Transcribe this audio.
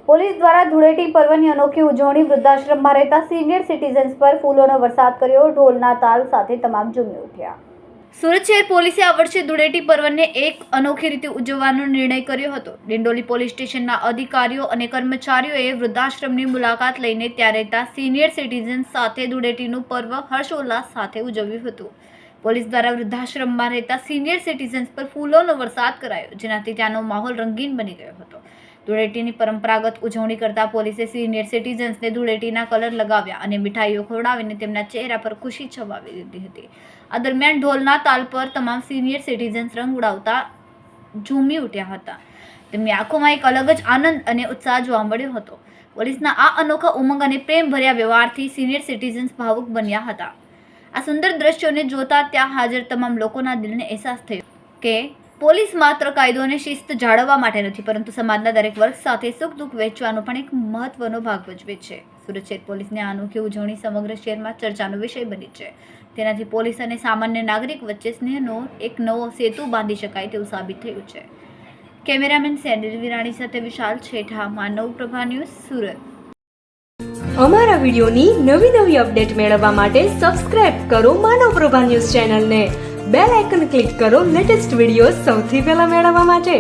Police દ્વારા ધૂળેટી પર્વની અનોખી ઉજવણી વૃદ્ધાશ્રમમાં રહેતા સિનિયર સિટીઝન્સ પર ફૂલોનો વરસાદ કર્યો. ઢોલના તાલ સાથે તમામ ઝૂમી ઉઠ્યા. સુરત શહેર પોલીસે આ વર્ષે ધૂળેટી પર્વને એક અનોખી રીતે ઉજવવાનો નિર્ણય કર્યો હતો. ડિંડોલી પોલીસ સ્ટેશનના અધિકારીઓ અને કર્મચારીઓએ વૃદ્ધાશ્રમની મુલાકાત લઈને ત્યાં રહેતા સિનિયર સિટીઝન્સ સાથે ધૂળેટીનું પર્વ હર્ષોલ્લાસ સાથે ઉજવ્યું હતું. પોલીસ દ્વારા વૃદ્ધાશ્રમમાં રહેતા સિનિયર સિટીઝન્સ પર ફૂલોનો વરસાદ કરાયો, જેનાથી ત્યાંનો માહોલ રંગીન બની ગયો હતો. ધૂળેટીની પરંપરાગત ઉજવણી કરતા પોલીસે સિનિયર સિટીઝન્સને ધૂળેટીના કલર લગાવ્યા અને મીઠાઈઓ ખવડાવીને તેમના ચહેરા પર ખુશી છવાવી દીધી હતી. આ દરમિયાન ઢોલના તાલ પર તમામ સિનિયર સિટીઝન્સ રંગ ઉડાવતા ઝૂમી ઉઠ્યા હતા. તેમની આંખોમાં એક અલગ જ આનંદ અને ઉત્સાહ જોવા મળ્યો હતો. પોલીસના આ અનોખા ઉમંગ અને પ્રેમભર્યા વ્યવહારથી સિનિયર સિટીઝન્સ ભાવુક બન્યા હતા. આ સુંદર દ્રશ્યોને જોતા ત્યાં હાજર તમામ લોકોના દિલને અહેસાસ થયો કે પોલીસ માત્ર કાયદો અને શિસ્ત જાળવવા માટે નથી, પરંતુ સમાજના દરેક વર્ગ સાથે સુખ દુઃખ વહેંચવાનો પણ એક મહત્વનો ભાગ ભજવે છે. સુરત શહેર પોલીસની આ અનોખી ઉજવણી સમગ્ર શહેરમાં ચર્ચાનો વિષય બની છે. તેનાથી પોલીસ અને સામાન્ય નાગરિક વચ્ચે સ્નેહનો એક નવો સેતુ બાંધી શકાય તેવું સાબિત થયું છે. કેમેરામેન સેન્ડિલ વિરાણી સાથે વિશાલ છેઠા, માનવ પ્રભા ન્યૂઝ, સુરત. અમારા વિડિયોની નવી અપડેટ મેળવવા માટે સબસ્ક્રાઇબ કરો માનવ પ્રભા ન્યૂઝ ચેનલને. બેલ આઇકન ક્લિક કરો લેટેસ્ટ વિડીયો સૌથી પહેલા મેળવવા માટે.